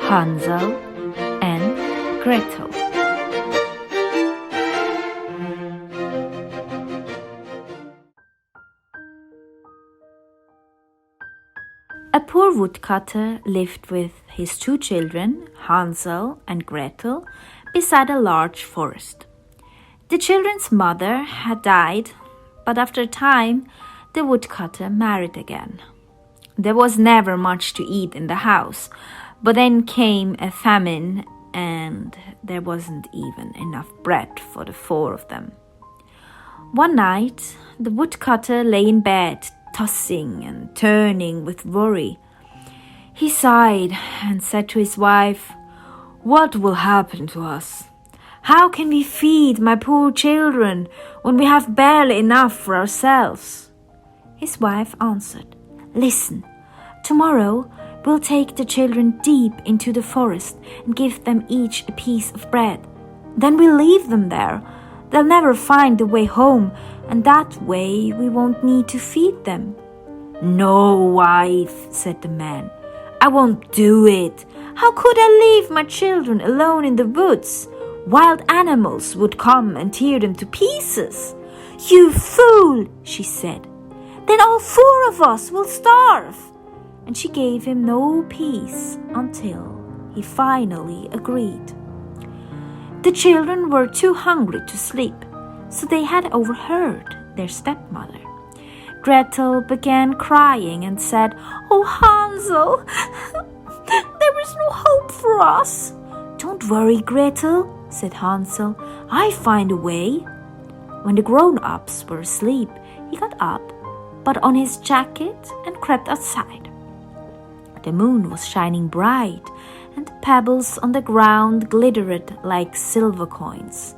Hansel and Gretel. A poor woodcutter lived with his two children, Hansel and Gretel, beside a large forest. The children's mother had died, but after a time, the woodcutter married again. There was never much to eat in the house, but then came a famine and there wasn't even enough bread for the four of them. One night, the woodcutter lay in bed, tossing and turning with worry. He sighed and said to his wife, "What will happen to us? How can we feed my poor children when we have barely enough for ourselves?" His wife answered, "Listen, tomorrow we'll take the children deep into the forest and give them each a piece of bread. Then we'll leave them there. They'll never find the way home, and that way we won't need to feed them." "No, wife," said the man. "I won't do it. How could I leave my children alone in the woods? Wild animals would come and tear them to pieces." "You fool," she said. "Then all four of us will starve." And she gave him no peace until he finally agreed. The children were too hungry to sleep, so they had overheard their stepmother. Gretel began crying and said, "Oh, Hansel, there is no hope for us." "Don't worry, Gretel," said Hansel. "I find a way." When the grown-ups were asleep, he got up, put on his jacket and crept outside. The moon was shining bright, and the pebbles on the ground glittered like silver coins.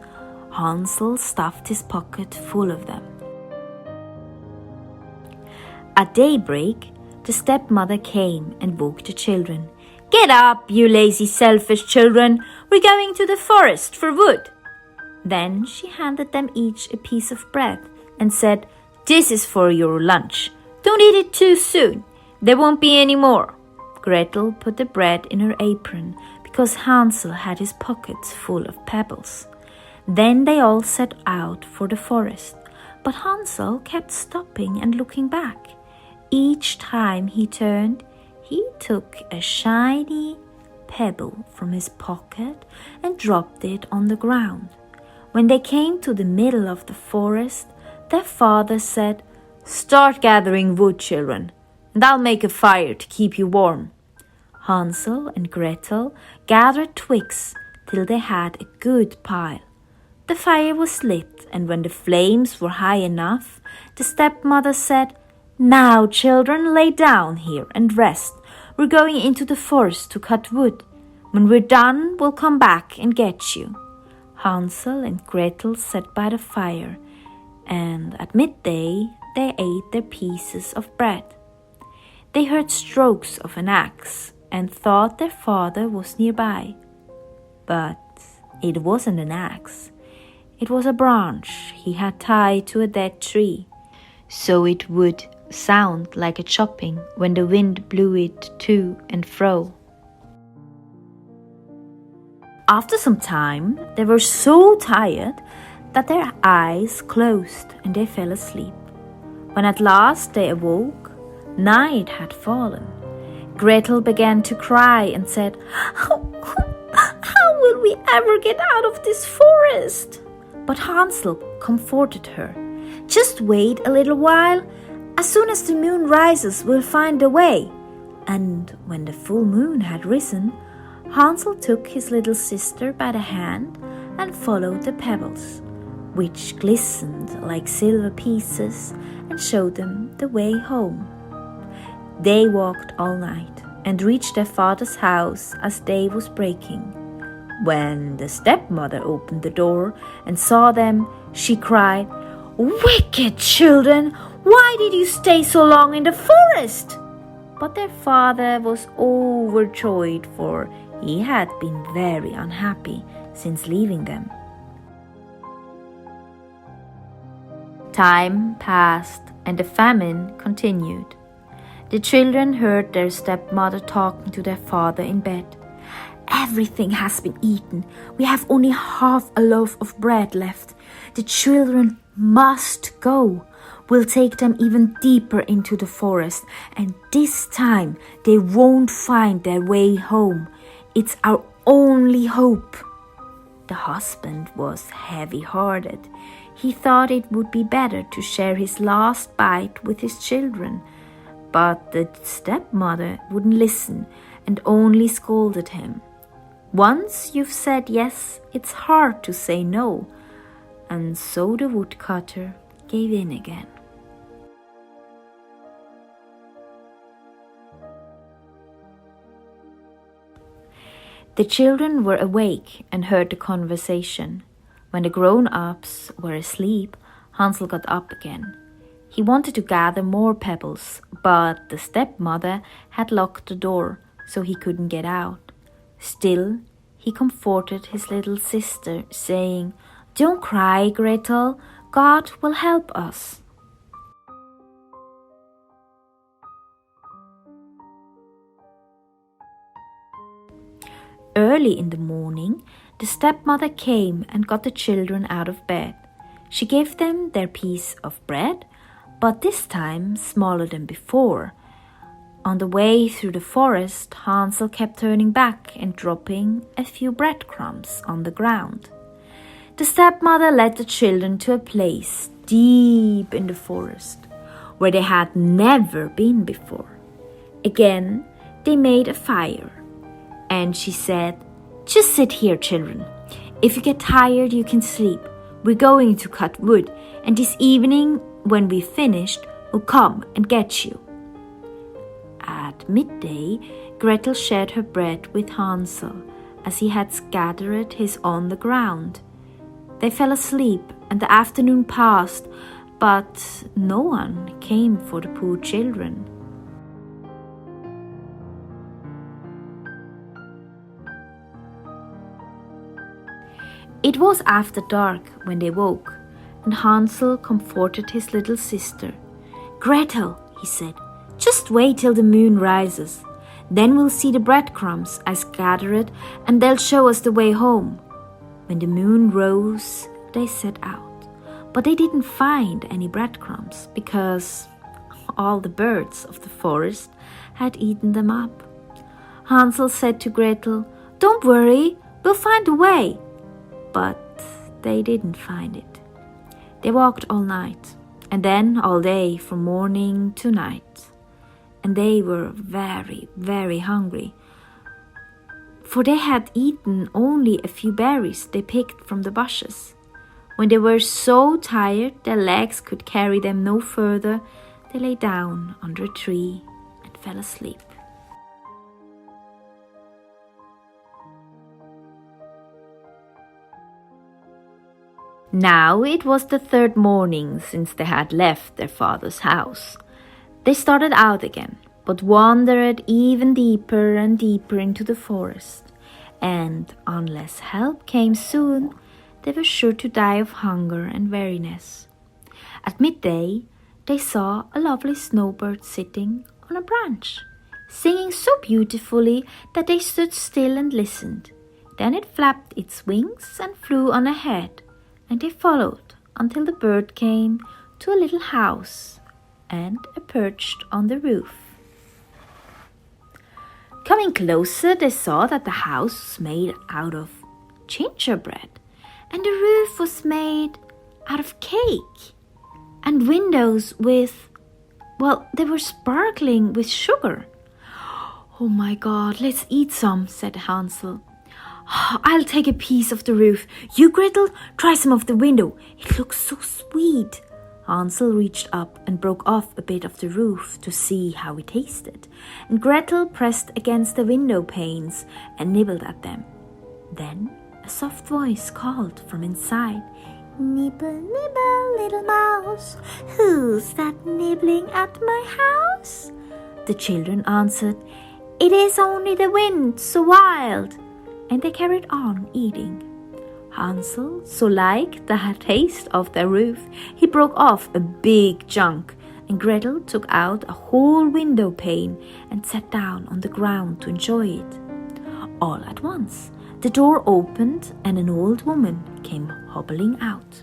Hansel stuffed his pocket full of them. At daybreak, the stepmother came and woke the children. "Get up, you lazy, selfish children! We're going to the forest for wood." Then she handed them each a piece of bread and said, "This is for your lunch. Don't eat it too soon. There won't be any more." Gretel put the bread in her apron because Hansel had his pockets full of pebbles. Then they all set out for the forest, but Hansel kept stopping and looking back. Each time he turned, he took a shiny pebble from his pocket and dropped it on the ground. When they came to the middle of the forest, their father said, "Start gathering wood, children, and I'll make a fire to keep you warm." Hansel and Gretel gathered twigs till they had a good pile. The fire was lit, and when the flames were high enough, the stepmother said, "Now, children, lay down here and rest. We're going into the forest to cut wood. When we're done, we'll come back and get you." Hansel and Gretel sat by the fire, and at midday they ate their pieces of bread. They heard strokes of an axe and thought their father was nearby. But it wasn't an axe. It was a branch he had tied to a dead tree, so it would sound like a chopping when the wind blew it to and fro. After some time, they were so tired that their eyes closed and they fell asleep. When at last they awoke, night had fallen. Gretel began to cry and said, How will we ever get out of this forest?" But Hansel comforted her. "Just wait a little while. As soon as the moon rises, we'll find a way." And when the full moon had risen, Hansel took his little sister by the hand and followed the pebbles, which glistened like silver pieces, and showed them the way home. They walked all night and reached their father's house as day was breaking. When the stepmother opened the door and saw them, she cried, "Wicked children! Why did you stay so long in the forest?" But their father was overjoyed, for he had been very unhappy since leaving them. Time passed and the famine continued. The children heard their stepmother talking to their father in bed. Everything has been eaten. We have only half a loaf of bread left. The children must go. We'll take them even deeper into the forest, and this time they won't find their way home. It's our only hope." The husband was heavy-hearted. He thought it would be better to share his last bite with his children. But the stepmother wouldn't listen and only scolded him. "Once you've said yes, it's hard to say no." And so the woodcutter gave in again. The children were awake and heard the conversation. When the grown-ups were asleep, Hansel got up again. He wanted to gather more pebbles, but the stepmother had locked the door, so he couldn't get out. Still, he comforted his little sister, saying, "Don't cry, Gretel. God will help us." Early in the morning, the stepmother came and got the children out of bed. She gave them their piece of bread, but this time smaller than before. On the way through the forest, Hansel kept turning back and dropping a few breadcrumbs on the ground. The stepmother led the children to a place deep in the forest, where they had never been before. Again, they made a fire, and she said, "Just sit here, children. If you get tired, you can sleep. We're going to cut wood, and this evening, when we've finished, we'll come and get you." At midday, Gretel shared her bread with Hansel, as he had scattered his on the ground. They fell asleep, and the afternoon passed, but no one came for the poor children. It was after dark when they woke, and Hansel comforted his little sister. "Gretel," he said, "just wait till the moon rises. Then we'll see the breadcrumbs I scattered, and they'll show us the way home." When the moon rose, they set out, but they didn't find any breadcrumbs because all the birds of the forest had eaten them up. Hansel said to Gretel, "Don't worry, we'll find a way." But they didn't find it. They walked all night, and then all day from morning to night. And they were very, very hungry, for they had eaten only a few berries they picked from the bushes. When they were so tired their legs could carry them no further, they lay down under a tree and fell asleep. Now it was the third morning since they had left their father's house. They started out again, but wandered even deeper and deeper into the forest, and unless help came soon, they were sure to die of hunger and weariness. At midday, they saw a lovely snowbird sitting on a branch, singing so beautifully that they stood still and listened. Then it flapped its wings and flew on ahead, and they followed until the bird came to a little house and perched on the roof. Coming closer, they saw that the house was made out of gingerbread, and the roof was made out of cake, and windows they were sparkling with sugar. "Oh my God, let's eat some," said Hansel. "I'll take a piece of the roof. You, Gretel, try some of the window. It looks so sweet." Hansel reached up and broke off a bit of the roof to see how it tasted, and Gretel pressed against the window panes and nibbled at them. Then a soft voice called from inside, "Nibble, nibble, little mouse, who's that nibbling at my house?" The children answered, "It is only the wind, so wild," and they carried on eating. Hansel so liked the taste of their roof, he broke off a big chunk, and Gretel took out a whole window pane and sat down on the ground to enjoy it. All at once, the door opened and an old woman came hobbling out.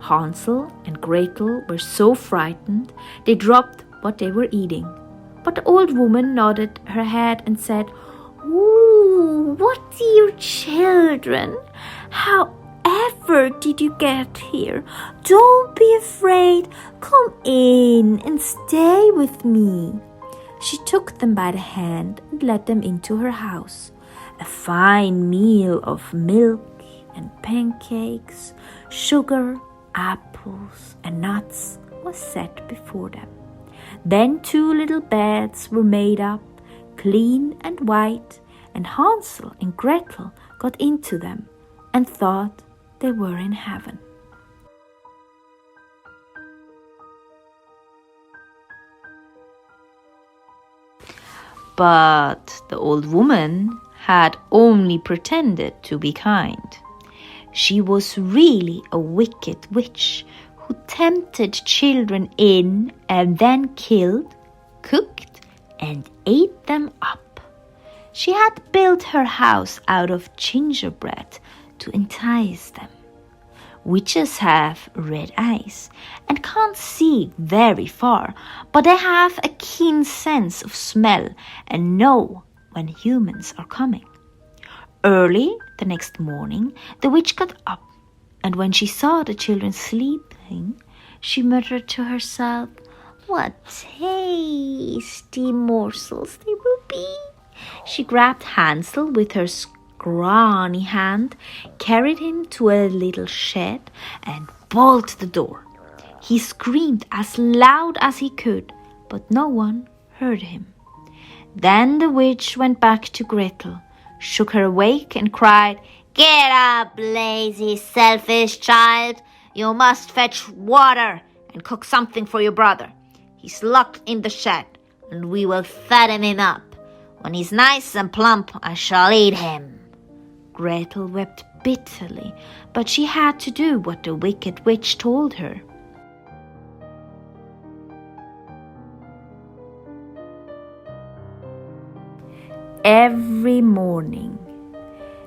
Hansel and Gretel were so frightened they dropped what they were eating. But the old woman nodded her head and said, "Ooh, what dear children! However did you get here? Don't be afraid. Come in and stay with me." She took them by the hand and led them into her house. A fine meal of milk and pancakes, sugar, apples and nuts was set before them. Then 2 little beds were made up, clean and white, and Hansel and Gretel got into them and thought they were in heaven. But the old woman had only pretended to be kind. She was really a wicked witch who tempted children in and then killed, cooked, and ate them up. She had built her house out of gingerbread to entice them. Witches have red eyes and can't see very far, but they have a keen sense of smell and know when humans are coming. Early the next morning, the witch got up, and when she saw the children sleeping, she muttered to herself, "What tasty morsels they will be." She grabbed Hansel with her scrawny hand, carried him to a little shed, and bolted the door. He screamed as loud as he could, but no one heard him. Then the witch went back to Gretel, shook her awake, and cried, "Get up, lazy, selfish child. You must fetch water and cook something for your brother. He's locked in the shed, and we will fatten him up. When he's nice and plump, I shall eat him." Gretel wept bitterly, but she had to do what the wicked witch told her. Every morning,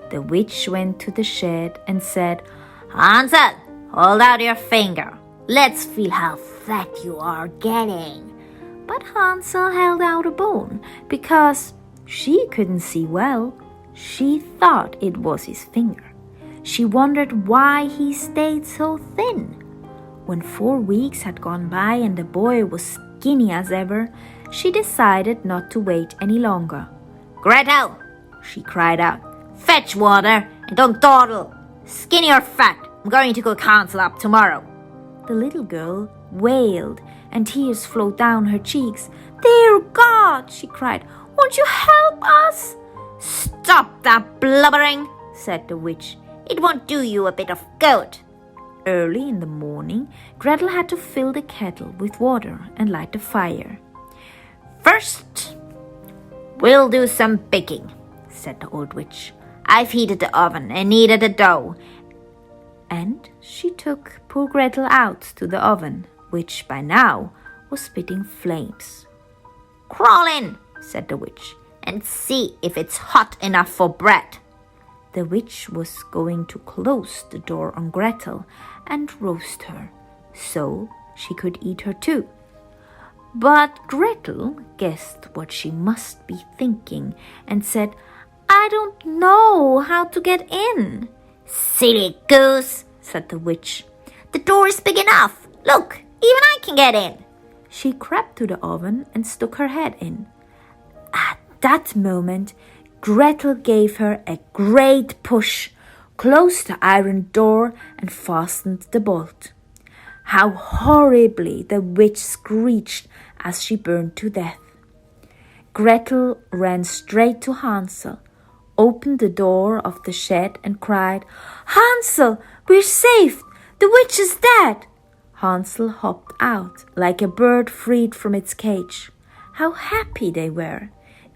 the witch went to the shed and said, "Hansel, hold out your finger. Let's feel how fat you are getting." But Hansel held out a bone because she couldn't see well. She thought it was his finger. She wondered why he stayed so thin. When 4 weeks had gone by and the boy was skinny as ever, she decided not to wait any longer. "Gretel," she cried out, "fetch water and don't dawdle. Skinny or fat, I'm going to cook Hansel up tomorrow." The little girl wailed and tears flowed down her cheeks. "Dear God," she cried, "won't you help us?" "Stop that blubbering," said the witch. "It won't do you a bit of good." Early in the morning, Gretel had to fill the kettle with water and light the fire. "First, we'll do some baking," said the old witch. "I've heated the oven and kneaded the dough." And she took poor Gretel out to the oven, which by now was spitting flames. "Crawl in," said the witch, "and see if it's hot enough for bread." The witch was going to close the door on Gretel and roast her, so she could eat her too. But Gretel guessed what she must be thinking and said, "I don't know how to get in." "Silly goose," said the witch. "The door is big enough. Look, even I can get in." She crept to the oven and stuck her head in. At that moment, Gretel gave her a great push, closed the iron door, and fastened the bolt. How horribly the witch screeched as she burned to death. Gretel ran straight to Hansel, opened the door of the shed and cried, "Hansel, we're saved! The witch is dead!" Hansel hopped out like a bird freed from its cage. How happy they were!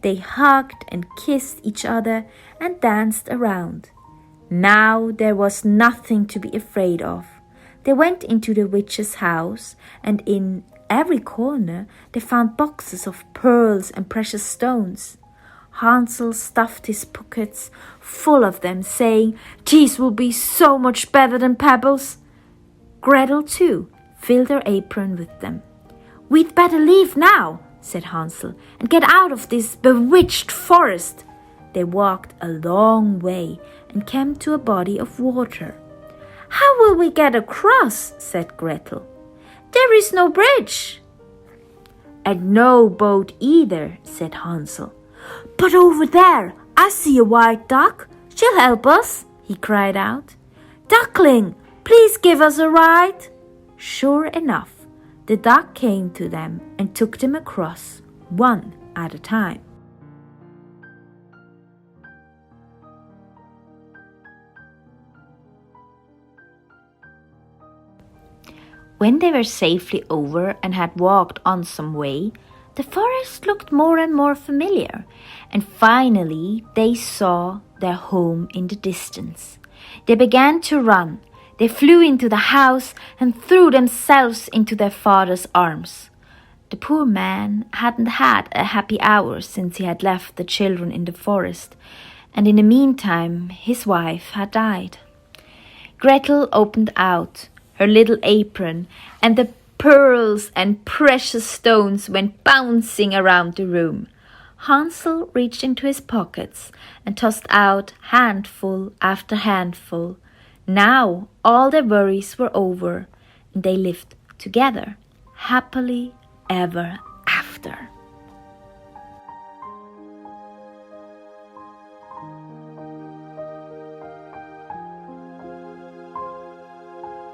They hugged and kissed each other and danced around. Now there was nothing to be afraid of. They went into the witch's house, and in every corner they found boxes of pearls and precious stones. Hansel stuffed his pockets full of them, saying, "These will be so much better than pebbles." Gretel, too, filled her apron with them. "We'd better leave now," said Hansel, "and get out of this bewitched forest." They walked a long way and came to a body of water. "How will we get across?" said Gretel. "There is no bridge." "And no boat either," said Hansel. "But over there, I see a white duck. She'll help us," he cried out. "Duckling, please give us a ride." Sure enough, the duck came to them and took them across, one at a time. When they were safely over and had walked on some way, the forest looked more and more familiar, and finally they saw their home in the distance. They began to run. They flew into the house and threw themselves into their father's arms. The poor man hadn't had a happy hour since he had left the children in the forest, and in the meantime his wife had died. Gretel opened out her little apron, and the pearls and precious stones went bouncing around the room. Hansel reached into his pockets and tossed out handful after handful. Now all their worries were over, and they lived together, happily ever